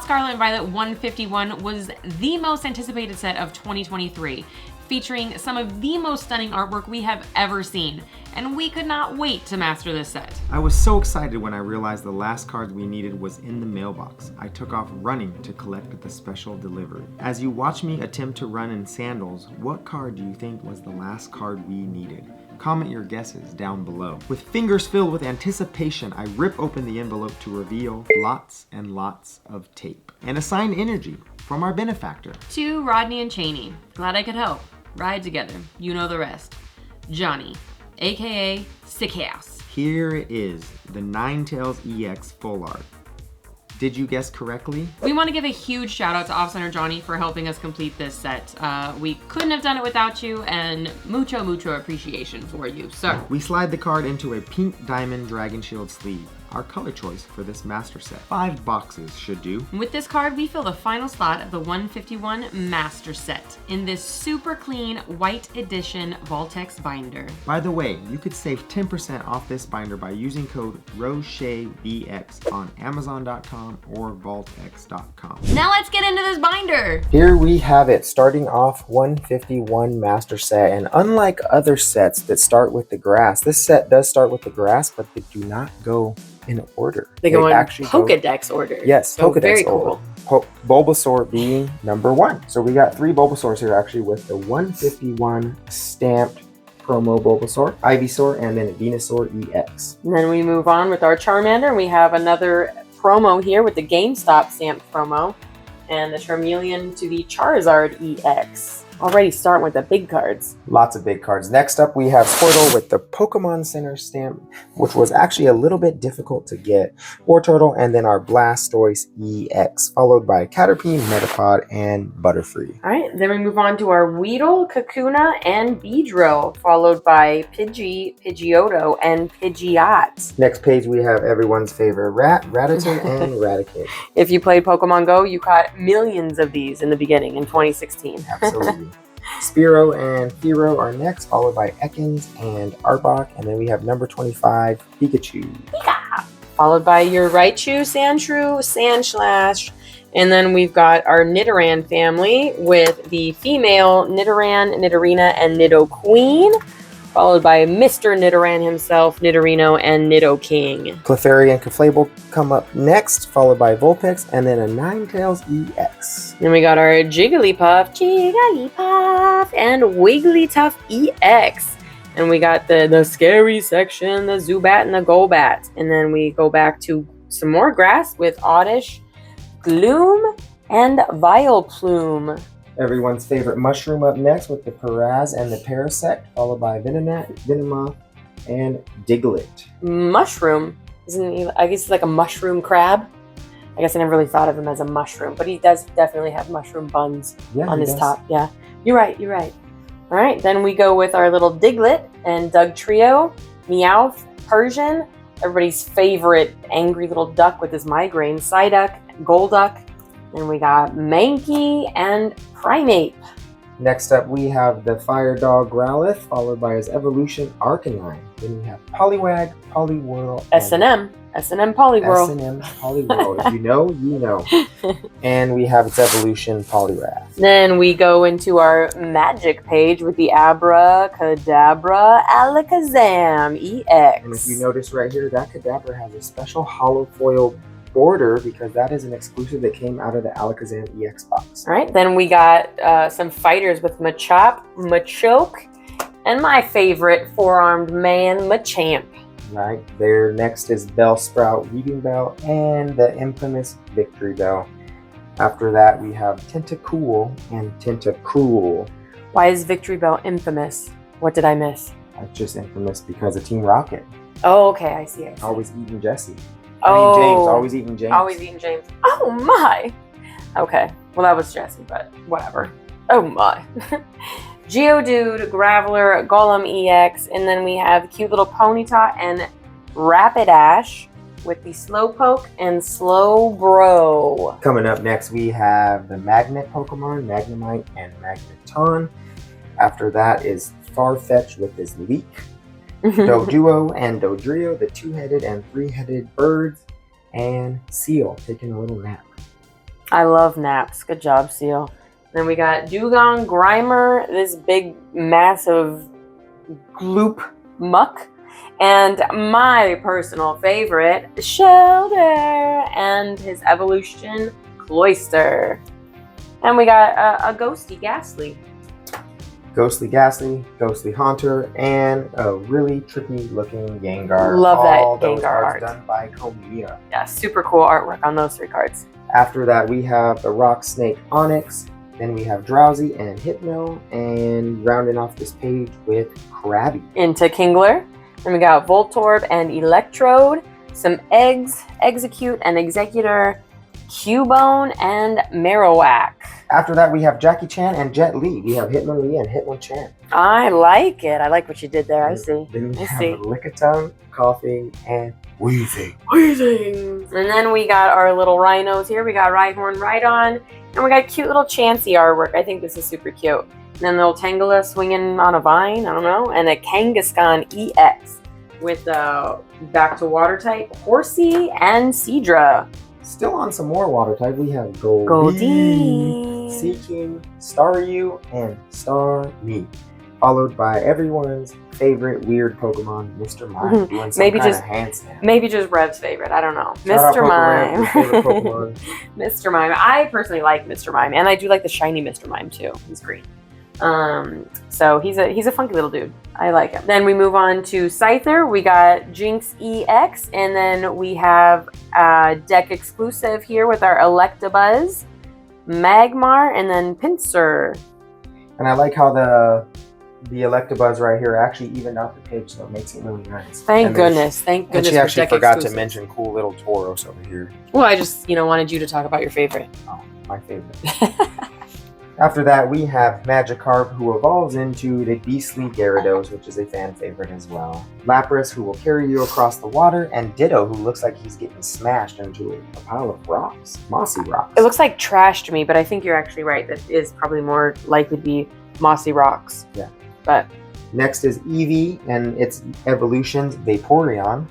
Scarlet and Violet 151 was the most anticipated set of 2023, featuring some of the most stunning artwork we have ever seen, and we could not wait to master this set. I was so excited when I realized the last card we needed was in the mailbox. I took off running to collect the special delivery. As you watch me attempt to run in sandals, what card do you think was the last card we needed? Comment your guesses down below. With fingers filled with anticipation, I rip open the envelope to reveal lots and lots of tape and a signed energy from our benefactor. To Rodney and Cheney, glad I could help. Ride together, you know the rest. Johnny, aka Sick House. Here it is, the Ninetales EX Full Art. Did you guess correctly? We want to give a huge shout out to Off Center Johnny for helping us complete this set. We couldn't have done it without you, and mucho appreciation for you, sir. We slide the card into a pink diamond dragon shield sleeve, our color choice for this master set. 5 boxes should do. With this card, we fill the final slot of the 151 master set in this super clean white edition Voltex binder. By the way, you could save 10% off this binder by using code ROCHEVX on Amazon.com or Voltex.com. Now let's get into this binder. Here we have it, starting off 151 master set, and unlike other sets that start with the grass, this set does start with the grass, but they do not go in order. They go in Pokedex order. Yes, so Pokedex very order. cool. Bulbasaur being number 1. So we got 3 Bulbasaurs here actually, with the 151 stamped promo Bulbasaur, Ivysaur, and then Venusaur EX. And then we move on with our Charmander. We have another promo here with the GameStop stamped promo and the Charmeleon to the Charizard EX. Already starting with the big cards. Lots of big cards. Next up, we have Squirtle with the Pokemon Center stamp, which was actually a little bit difficult to get. Turtle, and then our Blastoise EX, followed by Caterpie, Metapod, and Butterfree. All right, then we move on to our Weedle, Kakuna, and Beedrill, followed by Pidgey, Pidgeotto, and Pidgeot. Next page, we have everyone's favorite rat, Rattata, and Raticate. If you played Pokemon Go, you caught millions of these in the beginning in 2016. Absolutely. Spearow and Fearow are next, followed by Ekans and Arbok, and then we have number 25, Pikachu. Pika! Followed by your Raichu, Sandshrew, Sandslash, and then we've got our Nidoran family with the female Nidoran, Nidorina, and Nidoqueen, followed by Mr. Nidoran himself, Nidorino, and Nidoking. Clefairy and Clefable come up next, followed by Vulpix, and then a Ninetales EX. Then we got our Jigglypuff, and Wigglytuff EX. And we got the scary section, the Zubat and the Golbat. And then we go back to some more grass with Oddish, Gloom, and Vileplume. Everyone's favorite mushroom up next with the Paraz and the Parasect, followed by Venonat, Venomoth, and Diglett. Mushroom? Isn't he, I guess he's like a mushroom crab? I guess I never really thought of him as a mushroom, but he does definitely have mushroom buns on his top. Yeah, you're right. All right, then we go with our little Diglett and Dugtrio, Meowth, Persian, everybody's favorite angry little duck with his migraine, Psyduck, Golduck, and we got Mankey and Primeape. Next up, we have the Fire Dog Growlithe, followed by his evolution Arcanine. Then we have Poliwag, Poliwhirl, S&M Poliwhirl. S&M Poliwhirl. If you know, you know. And we have its evolution Poliwrath. Then we go into our magic page with the Abracadabra Alakazam EX. And if you notice right here, that Kadabra has a special hollow foil border because that is an exclusive that came out of the Alakazam EX box. All right, then we got some fighters with Machop, Machoke, and my favorite four-armed man, Machamp. Right, there next is Bellsprout, Weaving Bell, and the infamous Victory Bell. After that, we have Tentacool and Tentacruel. Why is Victory Bell infamous? What did I miss? That's just infamous because of Team Rocket. Oh, okay, I see. Always eating Jesse. Oh, James, always eating James. Always eating James. Oh my. Okay, well that was Jesse, but whatever. Oh my. Geodude, Graveler, Golem EX, and then we have cute little Ponyta and Rapidash with the Slowpoke and Slowbro. Coming up next, we have the Magnet Pokemon, Magnemite and Magneton. After that is Farfetch with his Leek. Doduo and Dodrio, the two-headed and three-headed birds, and Seal taking a little nap. I love naps. Good job, Seal. Then we got Dugong Grimer, this big, massive gloop muck. And my personal favorite, Shelter, and his evolution, Cloyster. And we got a Ghosty Ghastly. Ghostly Ghastly, Ghostly Haunter, and a really trippy looking Gengar. Love that All those Gengar cards art. done by Komita. Yeah, super cool artwork on those 3 cards. After that, we have the Rock Snake Onyx. Then we have Drowsy and Hypno, and rounding off this page with Krabby. Into Kingler. Then we got Voltorb and Electrode, some Eggs, Execute and Executor, Cubone, and Marowak. After that, we have Jackie Chan and Jet Li. We have Hitmonlee and Hitmonchan. I like it. I like what you did there. I see. Then we I have see. Lickitung, Coughing, and Wheezing. And then we got our little rhinos here. We got Rhyhorn, Rhydon, and we got cute little Chansey artwork. I think this is super cute. And then little Tangela swinging on a vine, I don't know, and a Kangaskhan EX with back to water type Horsey and Seadra. Still on some more water type, we have Goldeen, Seeking, Staryu, and Starmie. Followed by everyone's favorite weird Pokemon, Mr. Mime. Doing some maybe kind just of handstand. maybe just Rev's favorite. I don't know. Shout out Mr. Pokerev, your Mime. favorite Pokemon. Mr. Mime. I personally like Mr. Mime, and I do like the shiny Mr. Mime too. He's green. So he's a funky little dude. I like him. Then we move on to Scyther. We got Jinx EX, and then we have deck exclusive here with our Electabuzz, Magmar, and then Pinsir. And I like how the Electabuzz right here actually evened out the page, so it makes it really nice. Thank And then goodness. Thank And goodness. she for actually deck forgot to exclusive. mention cool little Tauros over here. Well, I just wanted you to talk about your favorite. Oh, my favorite. After that, we have Magikarp, who evolves into the Beastly Gyarados, which is a fan favorite as well. Lapras, who will carry you across the water, and Ditto, who looks like he's getting smashed into a pile of rocks, mossy rocks. It looks like trash to me, but I think you're actually right. That is probably more likely to be mossy rocks. Yeah. But Next is Eevee and its evolutions, Vaporeon.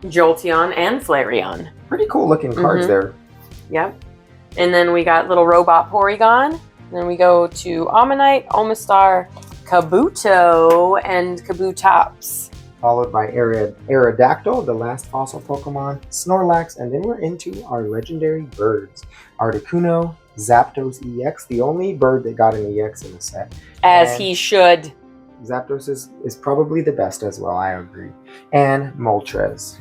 Jolteon and Flareon. Pretty cool looking cards there. Yep. And then we got little robot Porygon. Then we go to Ammonite, Omastar, Kabuto, and Kabutops. Followed by Aerodactyl, the last fossil Pokemon, Snorlax, and then we're into our legendary birds. Articuno, Zapdos EX, the only bird that got an EX in the set. As And he should. Zapdos is probably the best as well, I agree. And Moltres.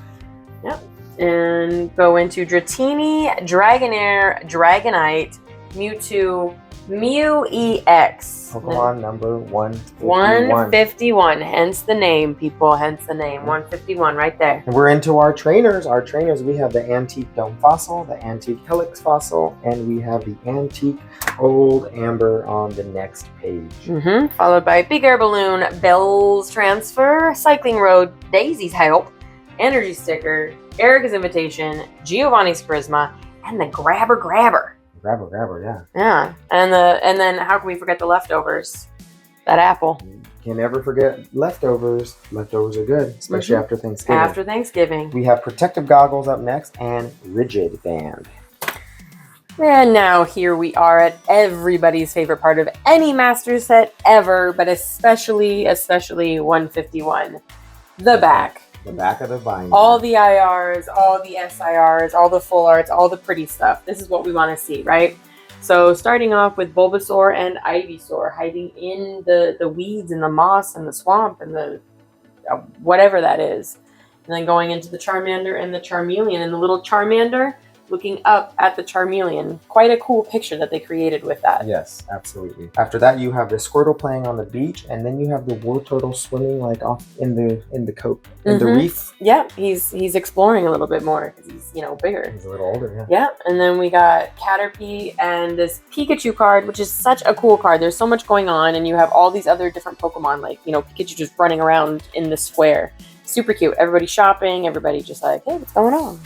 Yep. And go into Dratini, Dragonair, Dragonite, Mewtwo, Mew EX. Pokemon number 151. 151, hence the name, people, hence the name. 151 right there. And we're into our trainers. Our trainers, we have the Antique Dome Fossil, the Antique Helix Fossil, and we have the Antique Old Amber on the next page. Followed by Big Air Balloon, Bell's Transfer, Cycling Road, Daisy's Help, Energy Sticker, Erica's Invitation, Giovanni's Charisma, and the Grabber Grabber. Grabber, yeah. Yeah, and then how can we forget the leftovers? That apple. Can never forget leftovers. Leftovers are good, especially after Thanksgiving. After Thanksgiving. We have Protective Goggles up next and Rigid Band. And now here we are at everybody's favorite part of any master set ever, but especially 151. The back. The back of the binder. All the IRs, all the SIRs, all the full arts, all the pretty stuff. This is what we want to see, right? So starting off with Bulbasaur and Ivysaur hiding in the weeds and the moss and the swamp and the whatever that is. And then going into the Charmander and the Charmeleon, and the little Charmander looking up at the Charmeleon. Quite a cool picture that they created with that. Yes, absolutely. After that, you have the Squirtle playing on the beach, and then you have the Wartortle swimming like off in the the reef. Yeah, he's exploring a little bit more because he's bigger. He's a little older, yeah. Yeah, and then we got Caterpie and this Pikachu card, which is such a cool card. There's so much going on, and you have all these other different Pokemon, like Pikachu just running around in the square. Super cute. Everybody shopping. Everybody just like, hey, what's going on?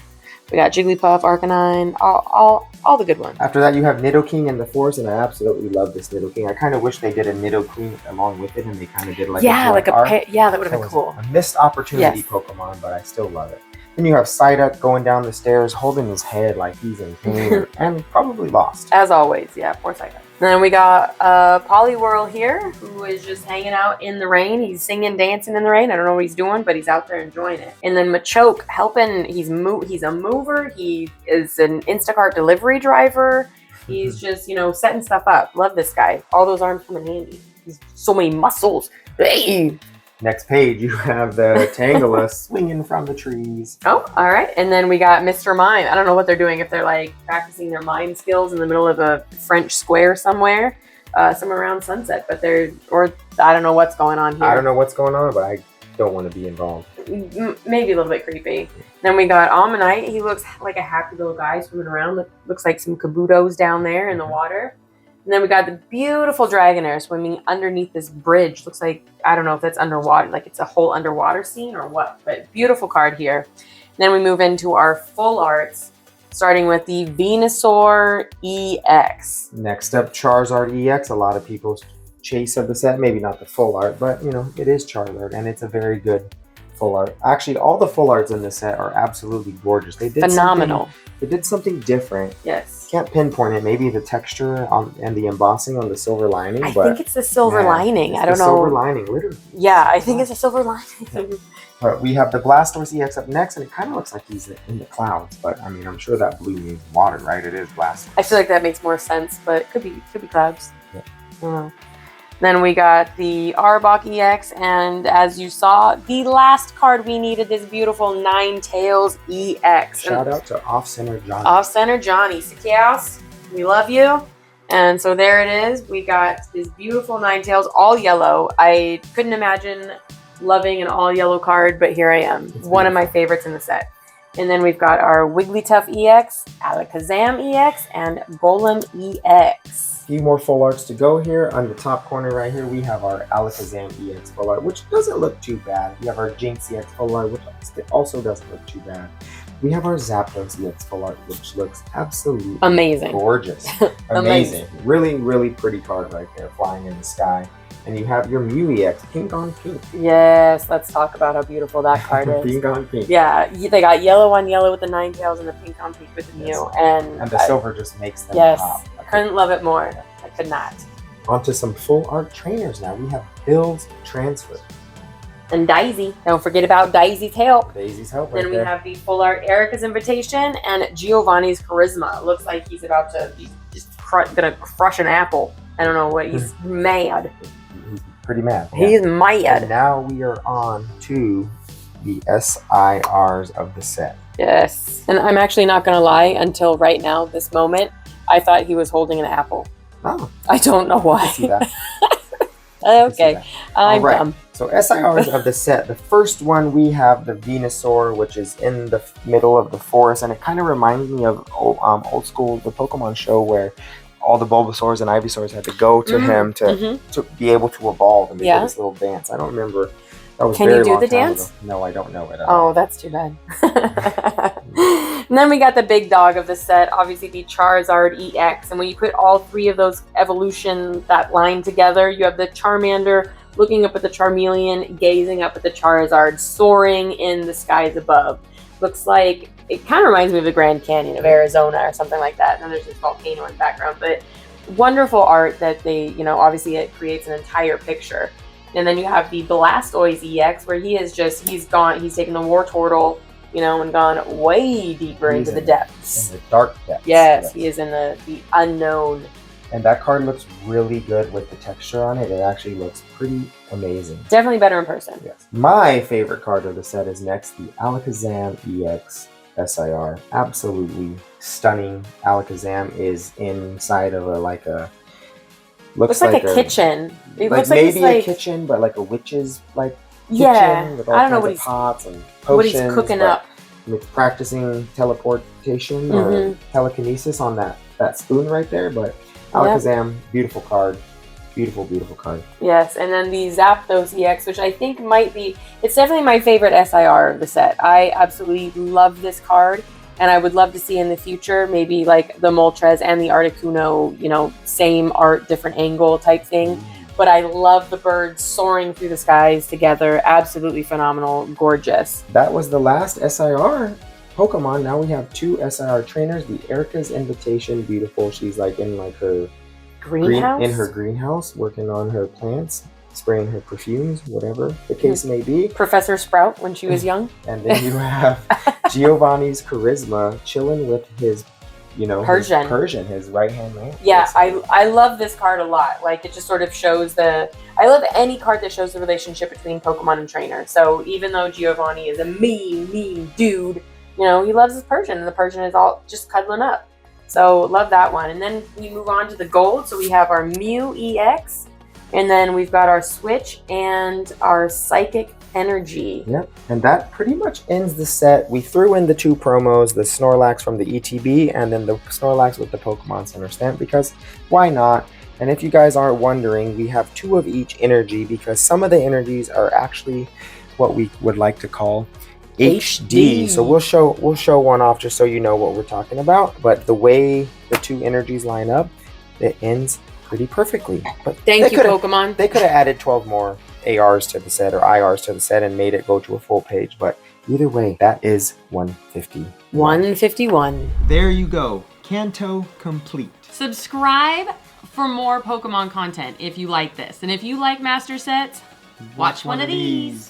We got Jigglypuff, Arcanine, all the good ones. After that, you have Nidoking and the Forest, and I absolutely love this Nidoking. I kind of wish they did a Nidoking along with it, and they kind of did like that would have been a cool. missed opportunity Pokemon, but I still love it. Then you have Psyduck going down the stairs, holding his head like he's in pain and probably lost. As always, yeah, poor Psyduck. Then we got Poliwhirl here, who is just hanging out in the rain. He's singing, dancing in the rain. I don't know what he's doing, but he's out there enjoying it. And then Machoke helping. He's a mover. He is an Instacart delivery driver. He's just, you know, setting stuff up. Love this guy. All those arms come in handy. He's so many muscles. Hey! Next page, you have the Tangela swinging from the trees. Oh, all right. And then we got Mr. Mime. I don't know what they're doing, if they're like practicing their mime skills in the middle of a French square somewhere around sunset. But I don't know what's going on here. I don't know what's going on, but I don't want to be involved. Maybe a little bit creepy. Then we got Ammonite. He looks like a happy little guy swimming around. Looks like some Kabutos down there in the water. And then we got the beautiful Dragonair swimming underneath this bridge. Looks like, I don't know if that's underwater, like it's a whole underwater scene or what, but beautiful card here. And then we move into our full arts, starting with the Venusaur EX. Next up, Charizard EX. A lot of people's chase of the set, maybe not the full art, but you know, it is Charizard and it's a very good full art. Actually, all the full arts in this set are absolutely gorgeous. They did phenomenal. They did something different. Yes. Can't pinpoint it. Maybe the texture and the embossing on the silver lining. I think it's the silver lining. I don't know. Silver lining, literally. Yeah, I think it's a silver lining. But we have the Blastoise EX up next, and it kind of looks like he's in the clouds. But I mean, I'm sure that blue means water, right? It is Blastoise. I feel like that makes more sense, but it could be clouds. Yeah. I don't know. Then we got the Arbok EX, and as you saw, the last card we needed, this beautiful Ninetales EX. Shout out to Off-Center Johnny. Off-Center Johnny. Sikios, we love you. And so there it is. We got this beautiful Ninetales, all yellow. I couldn't imagine loving an all yellow card, but here I am. It's one of my favorites in the set. And then we've got our Wigglytuff EX, Alakazam EX, and Golem EX. Few more full arts to go here. On the top corner right here, we have our Alakazam EX full art, which doesn't look too bad. We have our Jinx EX full art, which also doesn't look too bad. We have our Zapdos EX full art, which looks absolutely amazing, gorgeous, amazing. Really, really pretty card right there, flying in the sky. And you have your Mew EX, pink on pink. Yes, let's talk about how beautiful that card is. Pink on pink. Yeah, they got yellow on yellow with the Ninetales and the pink on pink with the Mew. And the silver just makes them pop. I couldn't love it more. I could not. On to some full art trainers now. We have Bill's Transfer. And Daisy. Don't forget about Daisy's help. Daisy's help Then we have the full art Erica's Invitation and Giovanni's Charisma. It looks like he's about to be just gonna crush an apple. I don't know what, he's mad. He's pretty mad. He's mad. And now we are on to the SIRs of the set. Yes. And I'm actually not going to lie, until right now, this moment, I thought he was holding an apple. Oh. I don't know why. I see that. Okay. I'm dumb. So SIRs of the set. The first one, we have the Venusaur, which is in the middle of the forest. And it kind of reminds me of old school, the Pokemon show, where all the Bulbasaurs and Ivysaurs had to go to him to be able to evolve and do this little dance. I don't remember. That was Can you do the dance? Ago. No, I don't know it at all. Oh, that's too bad. And then we got the big dog of the set, obviously the Charizard EX. And when you put all three of those evolutions, that line together, you have the Charmander looking up at the Charmeleon, gazing up at the Charizard, soaring in the skies above. Looks like, it kind of reminds me of the Grand Canyon of Arizona or something like that. And then there's this volcano in the background. But wonderful art that they, obviously it creates an entire picture. And then you have the Blastoise EX, where he is just, he's taken the War Turtle, and gone way deeper into the depths. In the dark depths. Yes, he is in the unknown. And that card looks really good with the texture on it. It actually looks pretty amazing. Definitely better in person. Yes. My favorite card of the set is next, the Alakazam EX SIR. Absolutely stunning. Alakazam is inside of looks like a kitchen. It looks like maybe a kitchen, but like a witch's kitchen. Yeah, with all I don't know kinds of pots and potions. What he's cooking up. It's practicing teleportation or telekinesis on that spoon right there. But Alakazam, beautiful card. Beautiful, beautiful card. Yes, and then the Zapdos EX, which I think it's definitely my favorite SIR of the set. I absolutely love this card. And I would love to see in the future, maybe like the Moltres and the Articuno, same art, different angle type thing. but I love the birds soaring through the skies together. Absolutely phenomenal, gorgeous. That was the last SIR Pokemon. Now we have 2 SIR trainers. The Erica's Invitation, beautiful. She's like in like her Greenhouse? in her greenhouse, working on her plants, spraying her perfumes, whatever the case may be. Professor Sprout when she was young. And then you have Giovanni's Charisma chilling with his, you know, Persian, his right-hand man. Yeah, I love this card a lot. Like, it just sort of shows I love any card that shows the relationship between Pokemon and trainer. So even though Giovanni is a mean dude, you know, he loves his Persian, and the Persian is all just cuddling up. So love that one. And then we move on to the gold. So we have our Mew EX, and then we've got our Switch and our Psychic Energy. Yep, and that pretty much ends the set. We threw in the 2 promos, the Snorlax from the ETB and then the Snorlax with the Pokemon Center stamp, because why not? And if you guys aren't wondering, we have 2 of each energy because some of the energies are actually what we would like to call HD. So we'll show one off just so you know what we're talking about. But the way the 2 energies line up, it ends pretty perfectly. But Thank you, Pokemon. They could have added 12 more ARs to the set or IRs to the set and made it go to a full page. But either way, that is 150. 151. There you go. Kanto complete. Subscribe for more Pokemon content if you like this. And if you like master sets, watch one of these.